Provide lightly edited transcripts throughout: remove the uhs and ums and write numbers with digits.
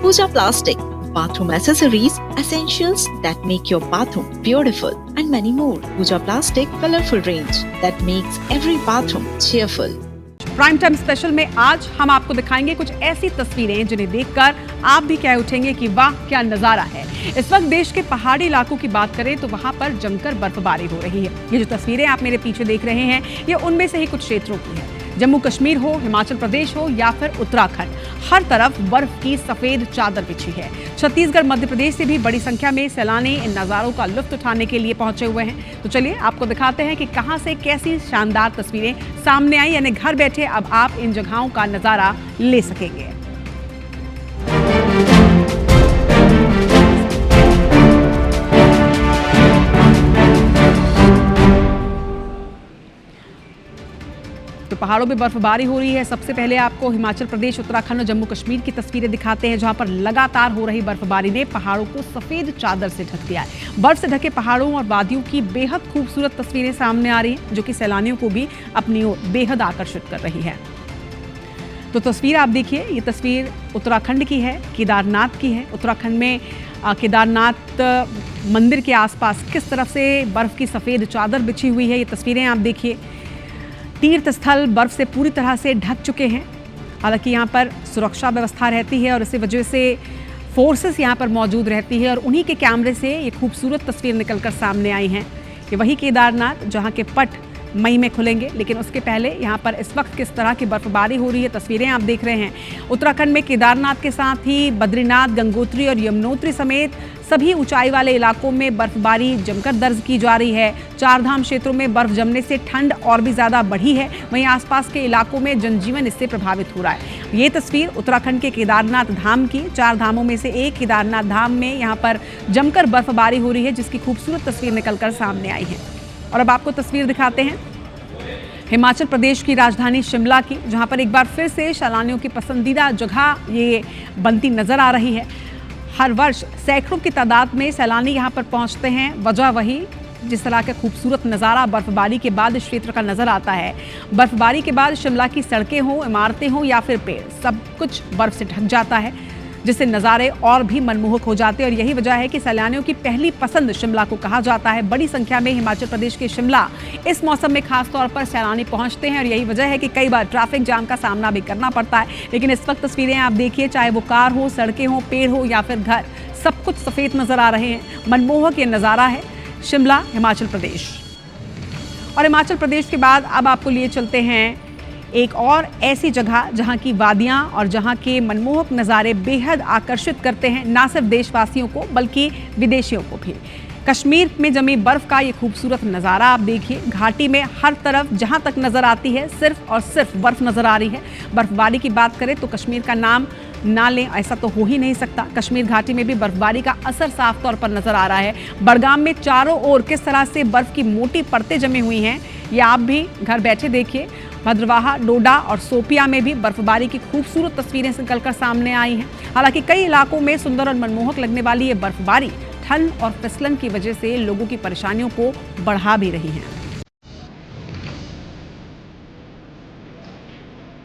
Pooja Plastic, bathroom accessories, essentials that make your bathroom beautiful, and many more. Pooja Plastic colorful range that makes every bathroom cheerful. Prime time special में आज हम आपको दिखाएंगे कुछ ऐसी तस्वीरें जिन्हें देखकर आप भी कह उठेंगे कि वाह क्या नजारा है। इस वक्त देश के पहाड़ी इलाकों की बात करें तो वहां पर जमकर बर्फबारी हो रही है। ये जो तस्वीरें आप मेरे पीछे देख रहे हैं ये उनमें से ही कुछ क्षेत्रों की है। जम्मू कश्मीर हो, हिमाचल प्रदेश हो या फिर उत्तराखंड, हर तरफ बर्फ की सफेद चादर बिछी है। छत्तीसगढ़, मध्य प्रदेश से भी बड़ी संख्या में सैलानी इन नज़ारों का लुत्फ उठाने के लिए पहुंचे हुए हैं। तो चलिए आपको दिखाते हैं कि कहां से कैसी शानदार तस्वीरें सामने आई, यानी घर बैठे अब आप इन जगहों का नज़ारा ले सकेंगे। तो पहाड़ों में बर्फबारी हो रही है। सबसे पहले आपको हिमाचल प्रदेश, उत्तराखंड और जम्मू कश्मीर की तस्वीरें दिखाते हैं, जहां पर लगातार हो रही बर्फबारी ने पहाड़ों को सफेद चादर से ढक दिया है। बर्फ से ढके पहाड़ों और वादियों की बेहद खूबसूरत तस्वीरें सामने आ रही हैं, जो कि सैलानियों को भी अपनी ओर बेहद आकर्षित कर रही है। तो तस्वीर आप देखिए, ये तस्वीर उत्तराखंड की है, केदारनाथ की है। उत्तराखंड में केदारनाथ मंदिर के आसपास किस तरफ से बर्फ की सफेद चादर बिछी हुई है, ये तस्वीरें आप देखिए। तीर्थ स्थल बर्फ से पूरी तरह से ढक चुके हैं। हालांकि यहाँ पर सुरक्षा व्यवस्था रहती है और इसी वजह से फोर्सेस यहाँ पर मौजूद रहती है और उन्हीं के कैमरे से ये खूबसूरत तस्वीर निकलकर सामने आई हैं कि वही केदारनाथ जहाँ के पट मई में खुलेंगे, लेकिन उसके पहले यहाँ पर इस वक्त किस तरह की बर्फबारी हो रही है तस्वीरें आप देख रहे हैं। उत्तराखंड में केदारनाथ के साथ ही बद्रीनाथ, गंगोत्री और यमुनोत्री समेत सभी ऊंचाई वाले इलाकों में बर्फबारी जमकर दर्ज की जा रही है। चारधाम क्षेत्रों में बर्फ जमने से ठंड और भी ज़्यादा बढ़ी है, वहीं आसपास के इलाकों में जनजीवन इससे प्रभावित हो रहा है। ये तस्वीर उत्तराखंड के केदारनाथ धाम की, चार धामों में से एक केदारनाथ धाम में यहाँ पर जमकर बर्फबारी हो रही है, जिसकी खूबसूरत तस्वीर निकलकर सामने आई है। और अब आपको तस्वीर दिखाते हैं हिमाचल प्रदेश की राजधानी शिमला की, जहां पर एक बार फिर से सैलानियों की पसंदीदा जगह ये बनती नजर आ रही है। हर वर्ष सैकड़ों की तादाद में सैलानी यहां पर पहुंचते हैं। वजह वही, जिस तरह का खूबसूरत नज़ारा बर्फबारी के बाद इस क्षेत्र का नज़र आता है। बर्फबारी के बाद शिमला की सड़कें हों, इमारतें हों या फिर पेड़, सब कुछ बर्फ से ढक जाता है, जिससे नज़ारे और भी मनमोहक हो जाते हैं। और यही वजह है कि सैलानियों की पहली पसंद शिमला को कहा जाता है। बड़ी संख्या में हिमाचल प्रदेश के शिमला इस मौसम में खास तौर पर सैलानी पहुंचते हैं और यही वजह है कि कई बार ट्रैफिक जाम का सामना भी करना पड़ता है। लेकिन इस वक्त तस्वीरें आप देखिए, चाहे वो कार हो, सड़कें हो, पेड़ हो या फिर घर, सब कुछ सफ़ेद नज़र आ रहे हैं। मनमोहक ये नज़ारा है शिमला, हिमाचल प्रदेश। और हिमाचल प्रदेश के बाद अब आपको लिए चलते हैं एक और ऐसी जगह जहां की वादियां और जहां के मनमोहक नज़ारे बेहद आकर्षित करते हैं न सिर्फ देशवासियों को बल्कि विदेशियों को भी। कश्मीर में जमी बर्फ़ का ये खूबसूरत नज़ारा आप देखिए। घाटी में हर तरफ जहां तक नज़र आती है सिर्फ और सिर्फ बर्फ़ नज़र आ रही है। बर्फबारी की बात करें तो कश्मीर का नाम ना लें ऐसा तो हो ही नहीं सकता। कश्मीर घाटी में भी बर्फबारी का असर साफ तौर पर नज़र आ रहा है। बडगाम में चारों ओर किस तरह से बर्फ़ की मोटी परतें जमी हुई हैं, ये आप भी घर बैठे देखिए। भद्रवाहा, डोडा और सोपिया में भी बर्फबारी की खूबसूरत तस्वीरें निकलकर सामने आई हैं। हालांकि कई इलाकों में सुंदर और मनमोहक लगने वाली ये बर्फबारी ठंड और फिसलन की वजह से लोगों की परेशानियों को बढ़ा भी रही है।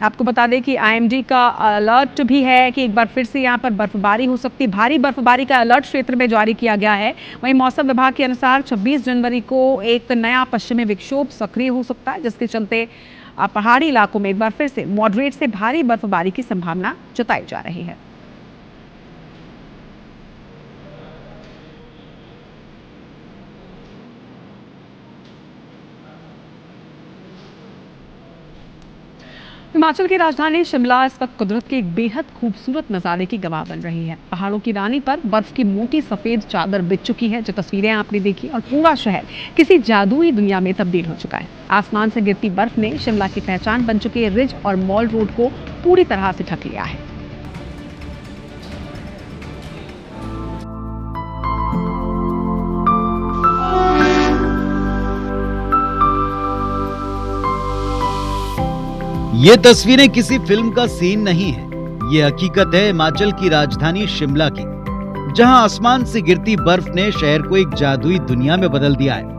आपको बता दें कि आईएमडी का अलर्ट भी है कि एक बार फिर से यहाँ पर बर्फबारी हो सकती है। भारी बर्फबारी का अलर्ट क्षेत्र में जारी किया गया है। वहीं मौसम विभाग के अनुसार 26 जनवरी को एक नया पश्चिमी विक्षोभ सक्रिय हो सकता है, जिसके चलते पहाड़ी इलाकों में एक बार फिर से मॉडरेट से भारी बर्फबारी की संभावना जताई जा रही है। हिमाचल की राजधानी शिमला इस वक्त कुदरत के एक बेहद खूबसूरत नज़ारे की गवाह बन रही है। पहाड़ों की रानी पर बर्फ की मोटी सफ़ेद चादर बिछ चुकी है, जो तस्वीरें आपने देखी, और पूरा शहर किसी जादुई दुनिया में तब्दील हो चुका है। आसमान से गिरती बर्फ ने शिमला की पहचान बन चुके रिज और मॉल रोड को पूरी तरह से ढक लिया है। ये तस्वीरें किसी फिल्म का सीन नहीं है, ये हकीकत है हिमाचल की राजधानी शिमला की, जहां आसमान से गिरती बर्फ ने शहर को एक जादुई दुनिया में बदल दिया है।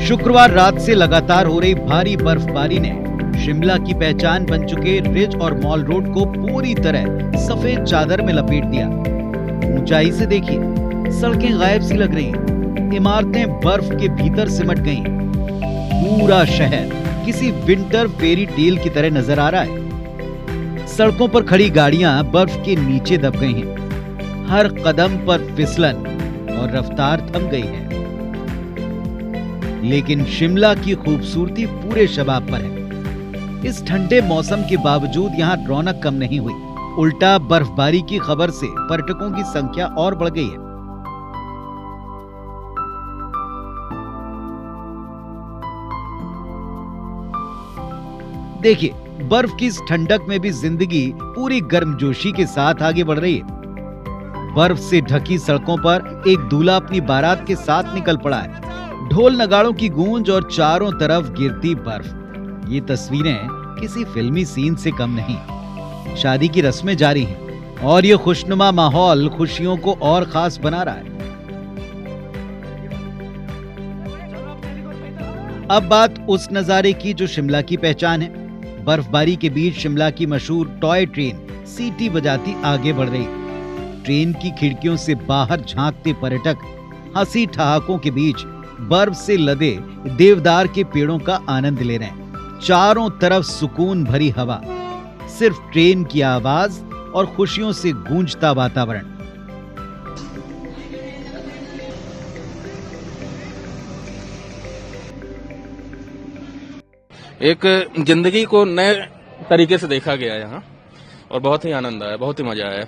शुक्रवार रात से लगातार हो रही भारी बर्फबारी ने शिमला की पहचान बन चुके रिज और मॉल रोड को पूरी तरह सफेद चादर में लपेट दिया। ऊंचाई से देखिए, सड़कें गायब सी लग रही, इमारतें बर्फ के भीतर सिमट गईं। पूरा शहर किसी विंटर फेरी टेल की तरह नजर आ रहा है। सड़कों पर खड़ी गाड़ियां बर्फ के नीचे दब गई हैं। हर कदम पर फिसलन और रफ्तार थम गई है। लेकिन शिमला की खूबसूरती पूरे शबाब पर है। इस ठंडे मौसम के बावजूद यहाँ रौनक कम नहीं हुई, उल्टा बर्फबारी की खबर से पर्यटकों की संख्या और बढ़ गई है। देखिए, बर्फ की इस ठंडक में भी जिंदगी पूरी गर्मजोशी के साथ आगे बढ़ रही है। बर्फ से ढकी सड़कों पर एक दूल्हा अपनी बारात के साथ निकल पड़ा है। ढोल नगाड़ों की गूंज और चारों तरफ गिरती बर्फ। ये तस्वीरें किसी फिल्मी सीन से कम नहीं। शादी की रस्में जारी हैं और ये खुशनुमा माहौल खुशियों को और खास बना रहा है। अब बात उस नजारे की जो शिमला की पहचान है। बर्फबारी के बीच शिमला की मशहूर टॉय ट्रेन सीटी बजाती आगे बढ़ रही। ट्रेन की खिड़कियों से बाहर झांकते पर्यटक हंसी ठहाकों के बीच बर्फ से लदे देवदार के पेड़ों का आनंद ले रहे हैं। चारों तरफ सुकून भरी हवा, सिर्फ ट्रेन की आवाज और खुशियों से गूंजता वातावरण। एक जिंदगी को नए तरीके से देखा गया है यहाँ, और बहुत ही आनंद आया, बहुत ही मजा आया।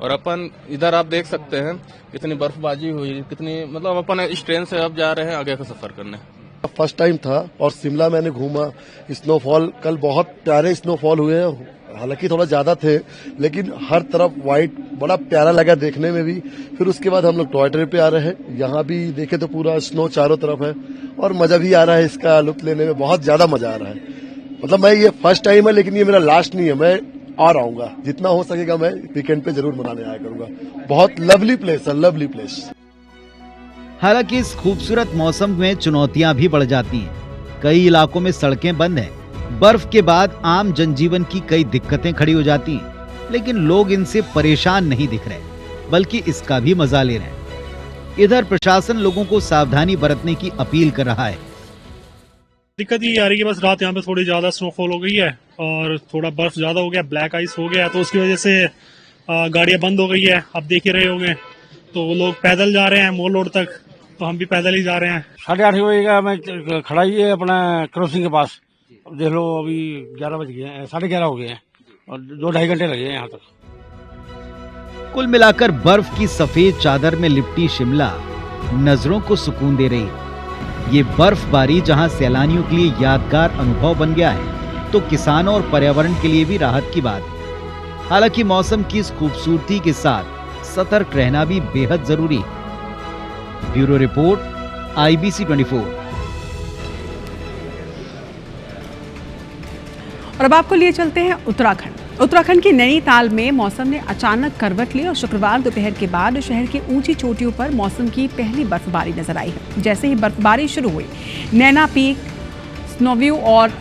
और अपन इधर आप देख सकते हैं कितनी बर्फबाजी हुई, कितनी मतलब अपन इस ट्रेन से अब जा रहे हैं आगे का सफर करने। फर्स्ट टाइम था और शिमला मैंने घूमा। स्नोफॉल कल बहुत प्यारे स्नोफॉल हुए हैं, हालांकि थोड़ा ज्यादा थे, लेकिन हर तरफ व्हाइट बड़ा प्यारा लगा देखने में भी। फिर उसके बाद हम लोग टॉय ट्रेन पे आ रहे हैं। यहाँ भी देखे तो पूरा स्नो चारों तरफ है और मजा भी आ रहा है, इसका लुत्फ लेने में बहुत ज्यादा मजा आ रहा है। मतलब मैं ये फर्स्ट टाइम है, लेकिन ये मेरा लास्ट नहीं है। मैं और आऊंगा, जितना हो सकेगा मैं वीकेंड पे जरूर मनाने आया करूंगा। बहुत लवली प्लेस है, लवली प्लेस। हालांकि इस खूबसूरत मौसम में चुनौतियां भी बढ़ जाती हैं। कई इलाकों में सड़कें बंद हैं। बर्फ के बाद आम जनजीवन की कई दिक्कतें खड़ी हो जाती हैं, लेकिन लोग इनसे परेशान नहीं दिख रहे, बल्कि इसका भी मजा ले रहे हैं। इधर प्रशासन लोगों को सावधानी बरतने की अपील कर रहा है। दिक्कत ये आ रही है बस रात यहाँ पे थोड़ी ज्यादा स्नोफॉल हो गई है और थोड़ा बर्फ ज्यादा हो गया, ब्लैक आइस हो गया, तो उसकी वजह से गाड़ियां बंद हो गई है। आप देख ही रहे होंगे, तो वो लोग पैदल जा रहे हैं मॉल रोड तक, तो हम भी पैदल ही जा रहे हैं। 8:30 बजे का मैं खड़ा ही है अपना क्रॉसिंग के पास। अब देख लो अभी 11 बज गए हैं, 11:30 हो गए हैं और 2-2.5 घंटे लगे हैं यहाँ तक। कुल मिलाकर बर्फ की सफेद चादर में लिपटी शिमला नजरों को सुकून दे रही है। ये बर्फबारी जहां सैलानियों के लिए यादगार अनुभव बन गया है, तो किसानों और पर्यावरण के लिए भी राहत की बात है। हालांकि मौसम की इस खूबसूरती के साथ सतर्क रहना भी बेहद जरूरी है। Bureau report, IBC 24। और अब आपको लिए चलते हैं उत्तराखंड। उत्तराखंड के नैनीताल में मौसम ने अचानक करवट ली और शुक्रवार दोपहर के बाद शहर की ऊंची चोटियों पर मौसम की पहली बर्फबारी नजर आई है। जैसे ही बर्फबारी शुरू हुई, नैना पीक, स्नोव्यू और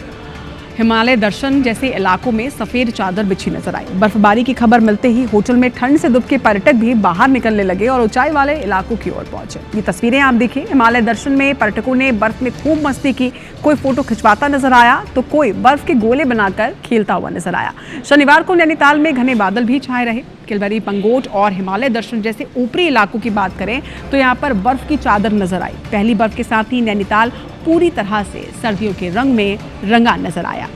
हिमालय दर्शन जैसे इलाकों में सफेद चादर बिछी नजर आई। बर्फबारी की खबर मिलते ही होटल में ठंड से दुबके पर्यटक भी बाहर निकलने लगे और ऊंचाई वाले इलाकों की ओर पहुंचे। ये तस्वीरें आप देखिए। हिमालय दर्शन में पर्यटकों ने बर्फ में खूब मस्ती की। कोई फोटो खिंचवाता नजर आया तो कोई बर्फ के गोले बनाकर खेलता हुआ नजर आया। शनिवार को नैनीताल में घने बादल भी छाए रहे। किलवरी, पंगोट और हिमालय दर्शन जैसे ऊपरी इलाकों की बात करें तो यहाँ पर बर्फ की चादर नजर आई। पहली बर्फ के साथ ही नैनीताल पूरी तरह से सर्दियों के रंग में रंगा नजर आया।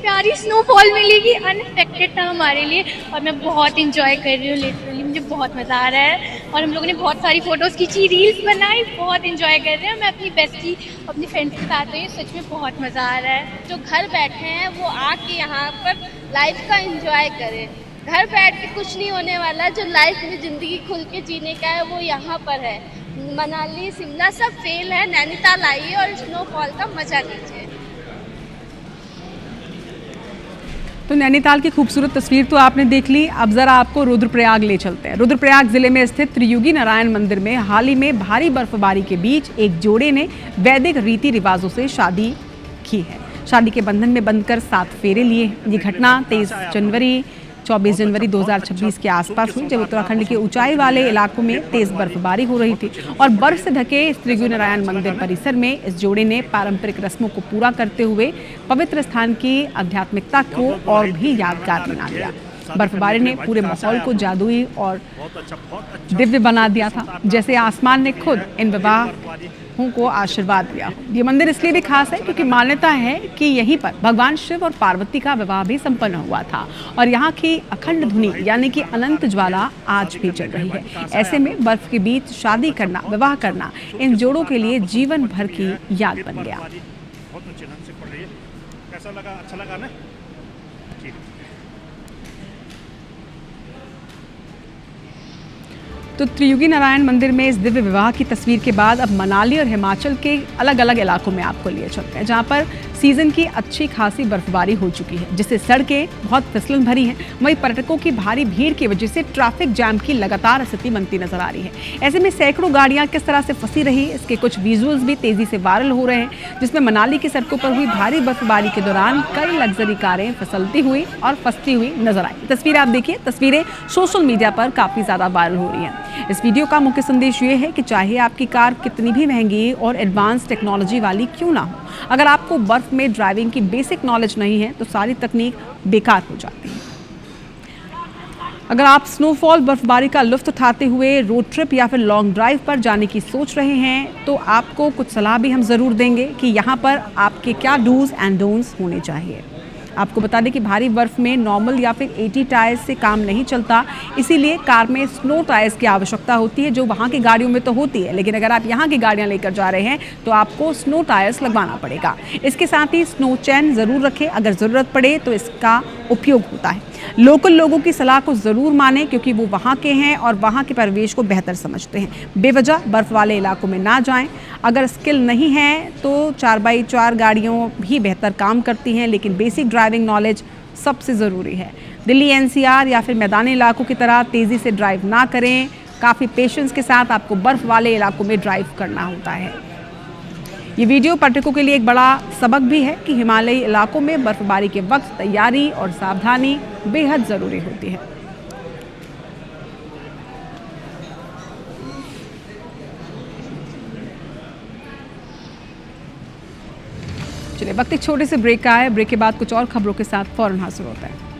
प्यारी स्नोफॉल मिलेगी, अनएक्सपेक्टेड था हमारे लिए और मैं बहुत इंजॉय कर रही हूँ। लिटरली मुझे बहुत मज़ा आ रहा है और हम लोगों ने बहुत सारी फ़ोटोज़ खींची, रील्स बनाई, बहुत इंजॉय कर रहे हैं। मैं अपनी बेस्टी अपनी फ्रेंड्स के साथ आई, सच में बहुत मज़ा आ रहा है। जो घर बैठे हैं वो आके यहाँ पर लाइफ का इंजॉय करें। घर बैठ के कुछ नहीं होने वाला, जो लाइफ में ज़िंदगी खुल के जीने का है वो यहाँ पर है। मनाली, शिमला सब फेल है, नैनीताल आइए और स्नोफॉल का मज़ा लीजिए। तो नैनीताल की खूबसूरत तस्वीर तो आपने देख ली। अब जरा आपको रुद्रप्रयाग ले चलते हैं। रुद्रप्रयाग जिले में स्थित त्रियुगी नारायण मंदिर में हाल ही में भारी बर्फबारी के बीच एक जोड़े ने वैदिक रीति रिवाजों से शादी की है। शादी के बंधन में बंधकर 7 फेरे लिए। ये घटना 24 जनवरी 2026 के आसपास हुई, जब उत्तराखंड के ऊंचाई वाले इलाकों में तेज बर्फबारी हो रही थी और बर्फ से ढके इस त्रियुगी नारायण मंदिर परिसर में इस जोड़े ने पारंपरिक रस्मों को पूरा करते हुए पवित्र स्थान की आध्यात्मिकता को और भी यादगार बना दिया। बर्फबारी ने पूरे माहौल को जादुई और दिव्य बना दिया था, जैसे आसमान ने खुद इन विवाहों को आशीर्वाद दिया। ये मंदिर इसलिए भी खास है क्योंकि मान्यता है कि यहीं पर भगवान शिव और पार्वती का विवाह भी संपन्न हुआ था और यहाँ की अखंड धुनी यानी कि अनंत ज्वाला आज भी चल रही है। ऐसे में बर्फ के बीच शादी करना, विवाह करना इन जोड़ों के लिए जीवन भर की याद बन गया। कैसा लगा? अच्छा लगा ना? तो त्रियुगी नारायण मंदिर में इस दिव्य विवाह की तस्वीर के बाद अब मनाली और हिमाचल के अलग अलग इलाकों में आपको लिए चलते हैं, जहां पर सीजन की अच्छी खासी बर्फबारी हो चुकी है, जिससे सड़कें बहुत फिसलन भरी हैं। वहीं पर्यटकों की भारी भीड़ की वजह से ट्रैफिक जाम की लगातार स्थिति बनती नजर आ रही है। ऐसे में सैकड़ों गाड़ियां किस तरह से फंसी रही, इसके कुछ विजुअल्स भी तेजी से वायरल हो रहे हैं, जिसमें मनाली की सड़कों पर हुई भारी बर्फबारी के दौरान कई लग्जरी कारें फिसलती हुई और फंसती हुई नजर आई। तस्वीरें आप देखिए, तस्वीरें सोशल मीडिया पर काफी ज्यादा वायरल हो रही हैं। इस वीडियो का मुख्य संदेश ये है कि चाहे आपकी कार कितनी भी महंगी और एडवांस टेक्नोलॉजी वाली क्यों ना हो, अगर आपको बर्फ में ड्राइविंग की बेसिक नॉलेज नहीं है तो सारी तकनीक बेकार हो जाती है। अगर आप स्नोफॉल बर्फबारी का लुत्फ उठाते हुए रोड ट्रिप या फिर लॉन्ग ड्राइव पर जाने की सोच रहे हैं तो आपको कुछ सलाह भी हम ज़रूर देंगे कि यहाँ पर आपके क्या डूज एंड डोंट्स होने चाहिए। आपको बता दें कि भारी बर्फ में नॉर्मल या फिर 80 टायर्स से काम नहीं चलता, इसीलिए कार में स्नो टायर्स की आवश्यकता होती है, जो वहाँ की गाड़ियों में तो होती है, लेकिन अगर आप यहाँ की गाड़ियाँ लेकर जा रहे हैं तो आपको स्नो टायर्स लगवाना पड़ेगा। इसके साथ ही स्नो चैन ज़रूर रखें, अगर ज़रूरत पड़े तो इसका उपयोग होता है। लोकल लोगों की सलाह को ज़रूर मानें क्योंकि वो वहाँ के हैं और वहाँ के परिवेश को बेहतर समझते हैं। बेवजह बर्फ वाले इलाकों में ना जाएं। अगर स्किल नहीं है तो 4x4 गाड़ियों भी बेहतर काम करती हैं, लेकिन बेसिक ड्राइविंग नॉलेज सबसे ज़रूरी है। दिल्ली एनसीआर या फिर मैदानी इलाकों की तरह तेज़ी से ड्राइव ना करें। काफ़ी पेशेंस के साथ आपको बर्फ वाले इलाकों में ड्राइव करना होता है। ये वीडियो पर्यटकों के लिए एक बड़ा सबक भी है कि हिमालयी इलाकों में बर्फबारी के वक्त तैयारी और सावधानी बेहद ज़रूरी होती है। चलिए, वक्त एक छोटे से ब्रेक का है। ब्रेक के बाद कुछ और खबरों के साथ फौरन हाजिर होता है।